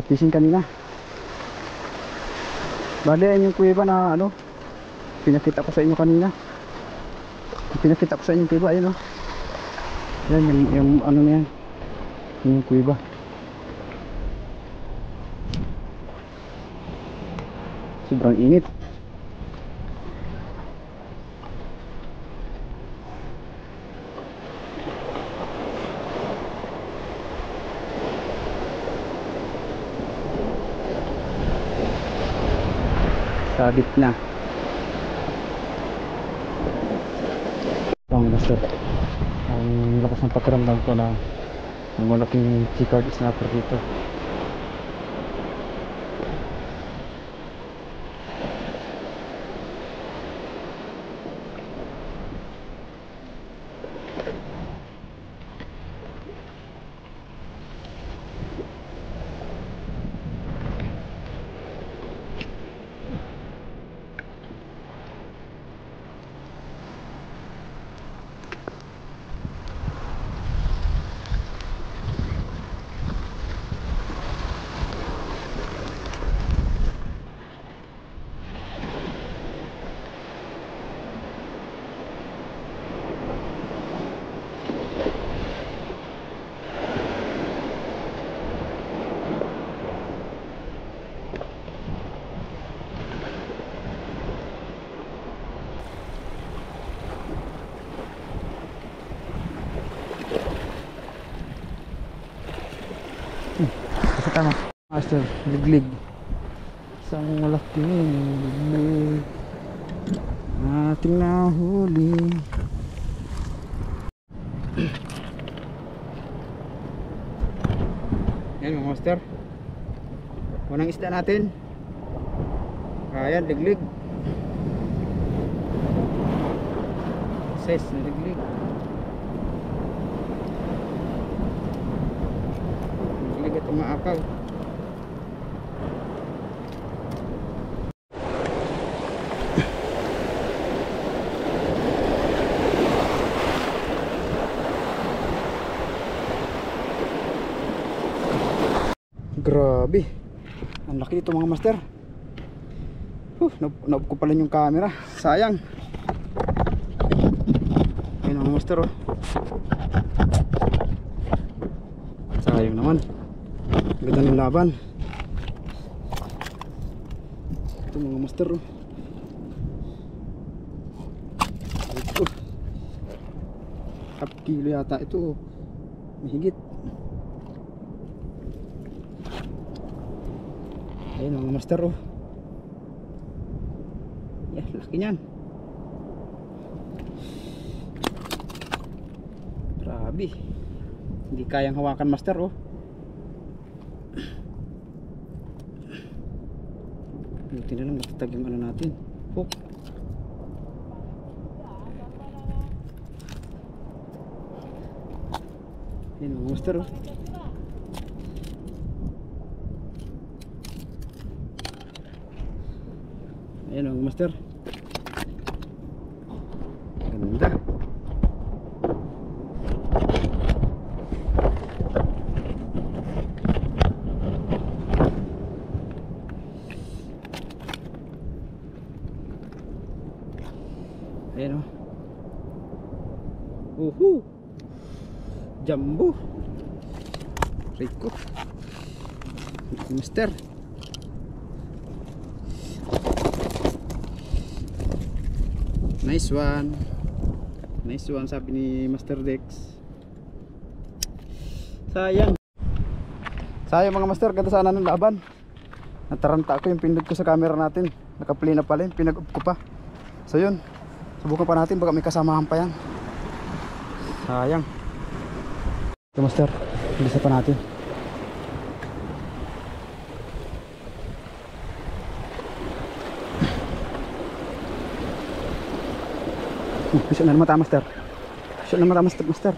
fishing kanina. Bali ayun yung kuweba na ano, pinakita ko sa inyo kanina. Pinakita ko sa inyo yung kuweba, ayun oh. Yan yung ano na yan, yung kuweba. Sobrang init. Sabit na. Ang master, ang lakas ng pakiramdam ko na ang malaking chicard snapper dito. Tama, master, liglig. Isang malaking liglig ating nahuli. Yan mga master, unang isda natin. Ayan, liglig. Size na liglig. Umaakaw. Grabe, ang laki dito mga master. Naub ko pala yung camera, sayang. Ayun mga master oh. Sayang naman. Ganda ng laban. Ito mga master oh. Ito, half kilo yata ito oh. Mahigit. Ayun mga master oh. Yeah, laki niyan. Grabe, hindi kayang hawakan master oh. Buti na lang matatag yung ano natin, hook. Ayun mga master oh. Ayun mga master, ganda. Ayan o. Jumbo. Rico. Mister. Nice one. Nice one sabi ni Master Dex. Sayang. Sayang mga master, ganda sana ng laban. Nataranta ako yung pindot ko sa camera natin. Naka-play na pala, pinag-up ko pa. So yun, subukan pa natin, baka may kasamahan pa yan. Sayang. Okay master, bilisa pa natin. Bisa na naman tayo master. Bisa na naman tayo master.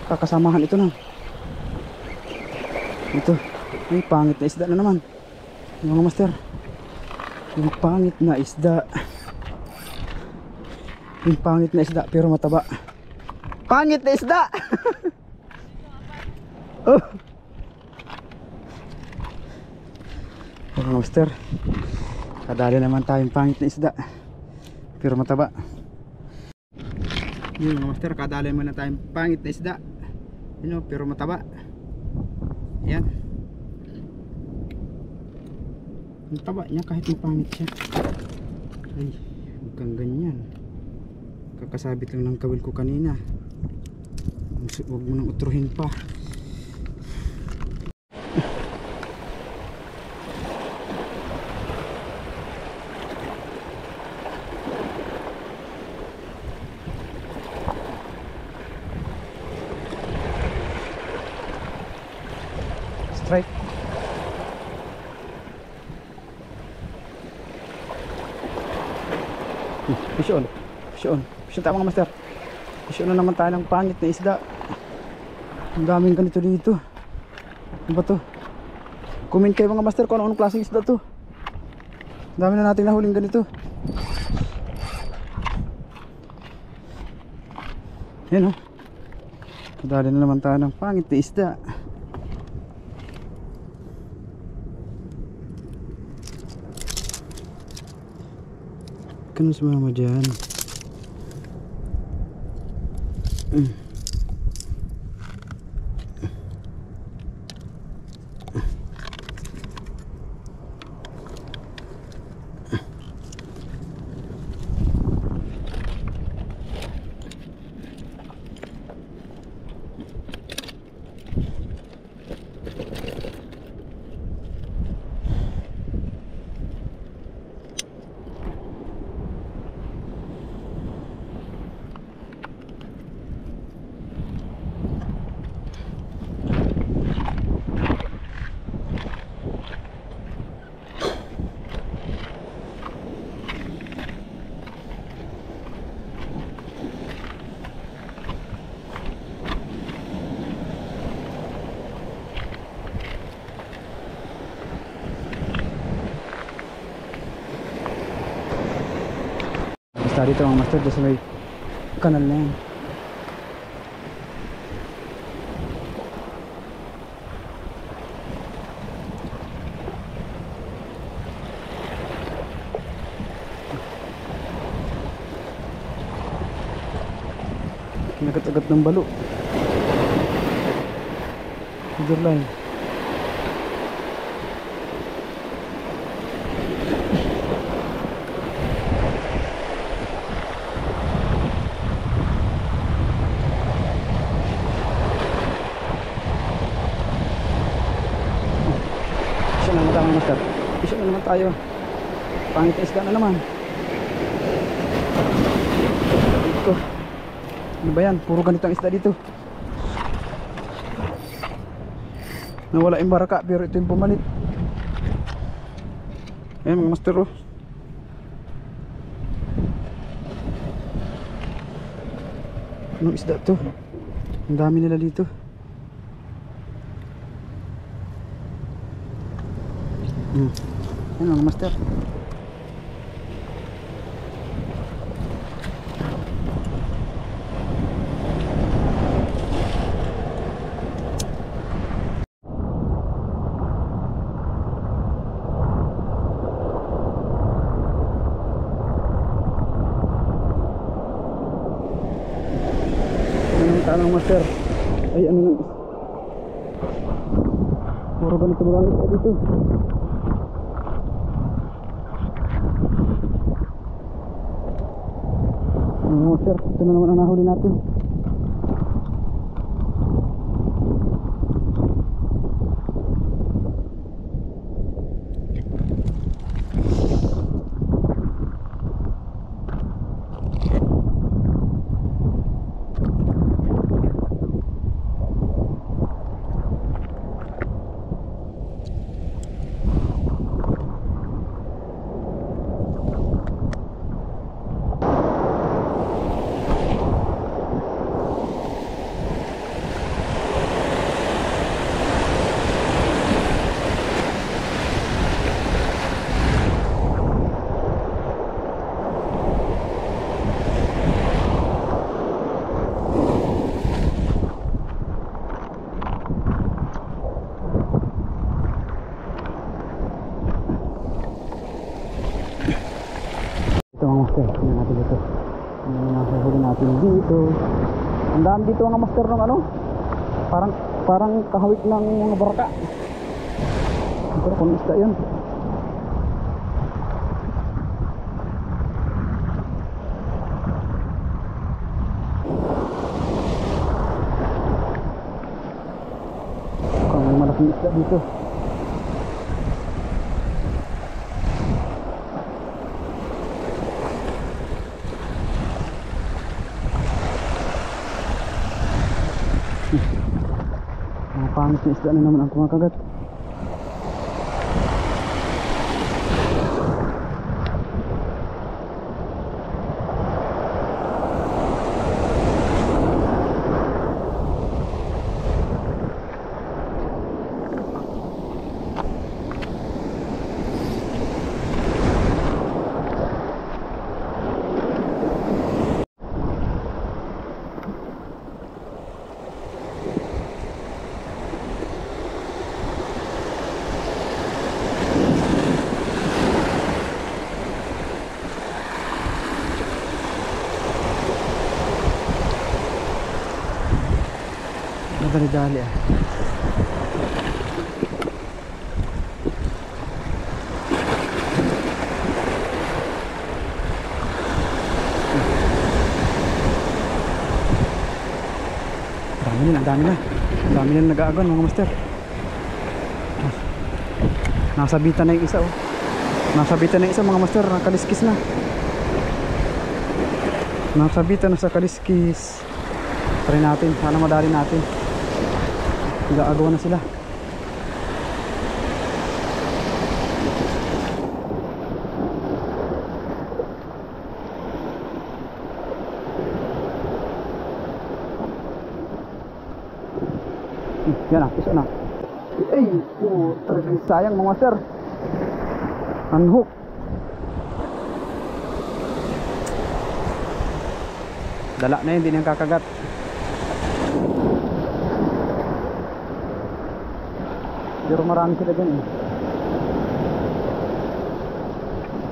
Kakasamahan ito na. Ito, ay pangit na isda na naman. Mga master, yung pangit na isda. Yung pangit na isda pero mataba. Pangit na isda. Oh. Mga master, kadali naman tayong pangit na isda pero mataba. Yun mga master, kadali naman na tayong pangit na isda, yun, pero mataba. Yan, ang taba niya kahit mapangit siya. Ay, huwag kang ganyan, kakasabit lang ng kawil ko kanina. Huwag mo nang utruhin pa. Strike. Fish on. Fish on. Fish on tayo mga master. Fish on na naman tayo ng pangit na isda. Ang daming ganito dito. Ano ba to? Comment kayo mga master kung anong klaseng isda to. Ang dami na nating nahuling ganito. Yan o. Kadali na naman tayo ng pangit na isda. Kan sumama dyan. Basta dito mga master, dito sa may kanal na yan. Kinagat-agat ng balo. Underline. Isyo na naman tayo. Pangit na isda na naman. Dito. Ano ba yan? Puro ganito ang isda dito. Nawala yung baraka pero ito yung pumalit. Ayan mga master oh. Anong isda to? Ang dami nila dito. Ayan mga master. Anong tanong master? Ay ano lang. Puro ganito lang dito. Sir, ito na naman ang nahuli natin. Tingnan natin dito. Ano nahuli natin dito. Ang dami dito mga master ng ano. Parang kahawig ng mga baraka. Pero kung isda yun. Mukhang may malaking isda dito. Mga pangit na isda na naman ang kumakagat. Dali-dali ah. Ang dami na nag-aagon mga master. Nasabitan na yung isa oh. Nasabitan na yung isa mga master, nakaliskis na. Nasabitan na sa kaliskis. Try natin, sana madali natin. Nag-aagawan na sila. Yan na, piso na. Ay, sayang mga master. Unhook. Dala na yun, hindi niyang kakagat. Pero marami sila dyan eh.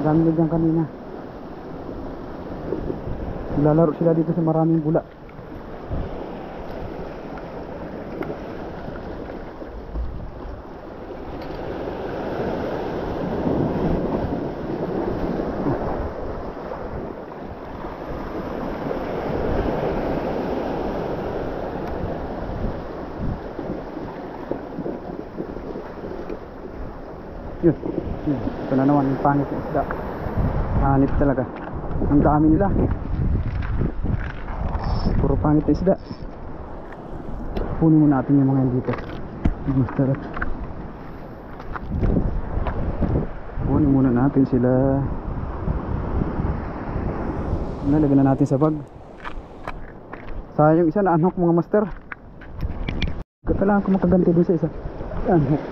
Dami na dyan kanina. Lalaro sila dito sa maraming bula. Yun. Ito na naman yung pangit na isda. Hanip talaga. Ang dami nila. Puro pangit na isda. Punin muna natin yung mga yan dito. Master. Punin muna natin sila. Nalagyan na natin sa bag. Sayang yung isa na unhook mga master. Kailangan ko makaganti dun sa isa. Unhook.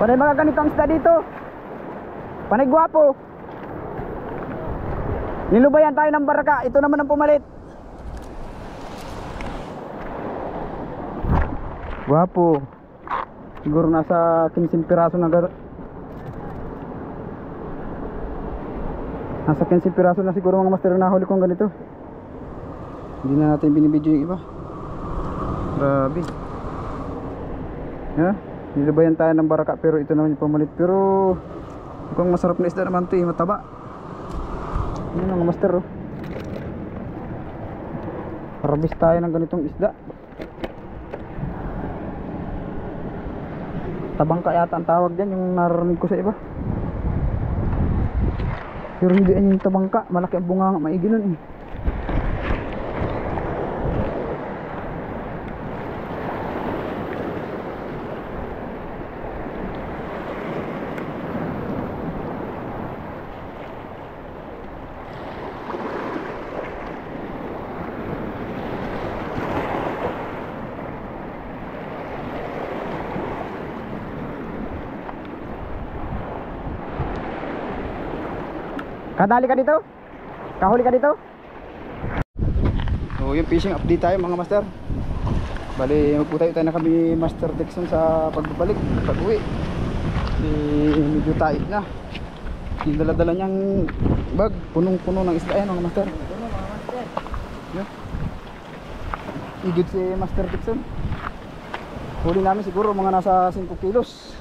Panay mga ganitong isda dito. Panay gwapo. Nilubayan tayo ng baraka. Ito naman ang pumalit. Gwapo. Siguro nasa 15 piraso na nasa 15 piraso na siguro mga master na nahuli kong ganito. Hindi na natin binibidyo yung iba. Grabe. Yeah. Nilubayan tayo ng baraka pero ito naman yung pamalit. Pero mukhang masarap na isda naman ito eh, mataba. Yun ang master oh. Harvest tayo ng ganitong isda. Tabangka yata ang tawag dyan, yung narinig ko sa iba. Pero hindi yan yung tabangka, malaki ang bunga, maigi nun eh. Kadali ka dito? Kahuli ka dito? So yung fishing update tayo mga master. Bali magputay tayo na kami Master Dixon sa pagbabalik, pag-uwi. Medyo tight na. Yung dala-dala niyang bag, punong-puno ng isda yan mga master. Yeah. Igid si Master Dixon. Huli namin siguro mga nasa 5 kilos.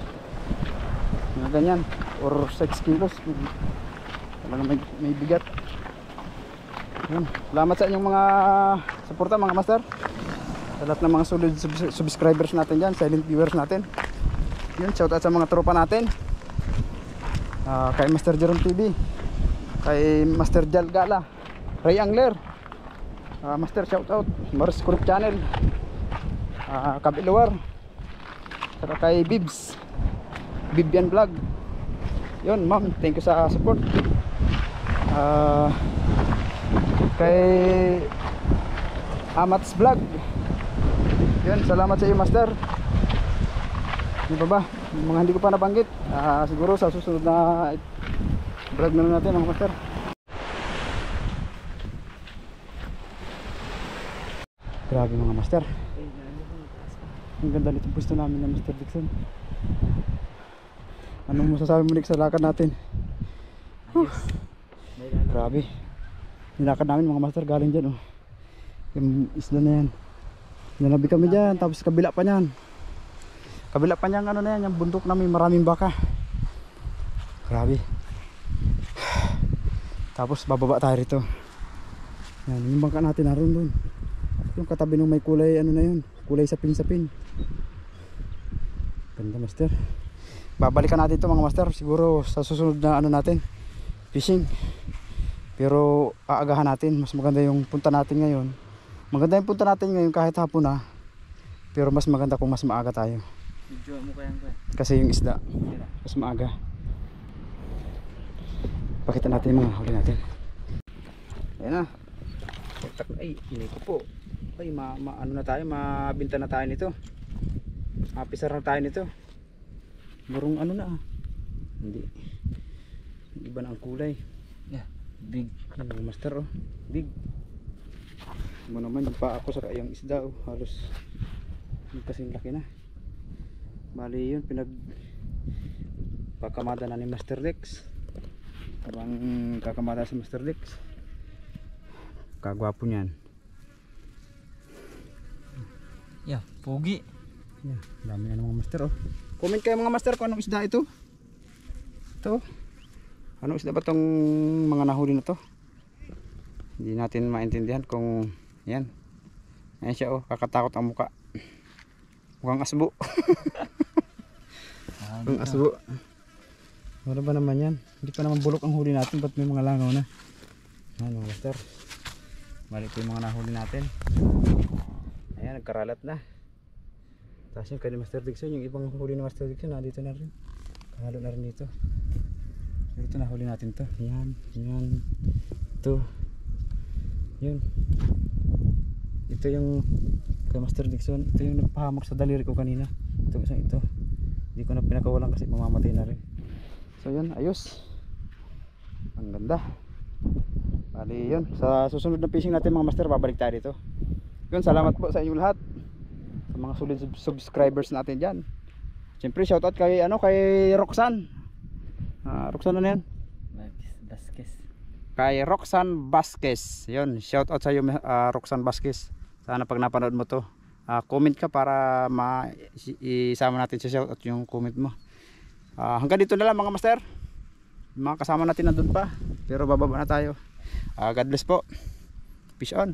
Mga ganyan. Or 6 kilos. May bigat. Yun. Salamat sa inyong mga suporta mga master, sa lahat ng mga solid subscribers natin dyan, silent viewers natin. Yun, shout out sa mga tropa natin, kay Master Jerome TV, kay Master Jal Gala, Ray Angler, Master shout out Morris Corp Channel, Kabiluwar, saka kay Bibs Bibian Vlog. Yun ma'am, thank you sa support. Kay Amats Vlog, yun, salamat sa iyo master. Di ba ba? Yung mga hindi ko pa nabanggit, siguro sa susunod na vlog na natin mga master. Grabe mga master, ang ganda nitong pwesto namin ng Master Dixon. Anong masasabi mo sa lakad natin? Grabe. Nilakad namin mga master galing dyan oh. Yung isla na yan. Nalabi kami dyan. Tapos kabila pa nyan. Kabila pa nyan ano na yan. Yung bundok namin maraming baka. Grabe. Tapos bababa tayo rito. Yan, yung bangka natin naroon doon. Yung katabi ng may kulay ano na yun. Kulay sapin-sapin. Ganda master. Babalikan natin ito mga master. Siguro sa susunod na ano natin, fishing. Pero aagahan natin. Mas maganda yung punta natin ngayon. Maganda yung punta natin ngayon kahit hapon na. Pero mas maganda kung mas maaga tayo. Kasi yung isda mas maaga. Pakita natin yung mga huli natin. Ayan na. Ay, inay ko po. Ay, ano na tayo, mabinta na tayo nito. Mapisar na tayo nito. Marong ano na. Hindi. Iba na ang kulay. Yeah, big. Ano master oh. Big. Mo naman yung pa ako sa yung isda oh. Halos kasing laki na. Bali yun, pakamada na ni Master Dex. Parang kakamada si Master Dex. Kagwapo niyan. Yeah, pogi. Yeah, dami na mga master oh. Comment kayo mga master kung anong isda ito. Ito. Anong isda ba tong mga nahuli na to? Hindi natin maintindihan kung yan. Ayan siya oh, kakatakot ang muka. Mukhang asbo. Mukhang asbo. Wala ba naman yan? Hindi pa naman bulok ang huli natin, ba't may mga langaw na? Ayan mga master. Balik ko yung mga nahuli natin. Ayan, nagkaralat na. Tapos yung kay Master Dixon, yung ibang huli ni Master Dixon, dito na rin. Kahalo na rin dito. Pero ito nahuli natin to. Yan, yan. Ito. Yun. Ito yung kay Master Dixon. Ito yung nagpahamak sa daliri ko kanina. Ito isang ito. Hindi ko na pinakawalan kasi mamamatay na rin. So yun, ayos. Ang ganda. Bali yun. Sa susunod na fishing natin mga master, babalik tayo dito. Yun, salamat po sa inyo lahat. Sa mga solid subscribers natin dyan. Siyempre shoutout kay Roxanne. Roxanne ano yan? Vasquez. Kay Roxanne Vasquez. Yun, shoutout sa iyo Roxanne Vasquez. Sana pag napanood mo to, comment ka para isama natin sa shoutout yung comment mo. Hanggang dito na lang mga master. Mga kasama natin nandun pa, pero bababa na tayo. God bless po. Peace on.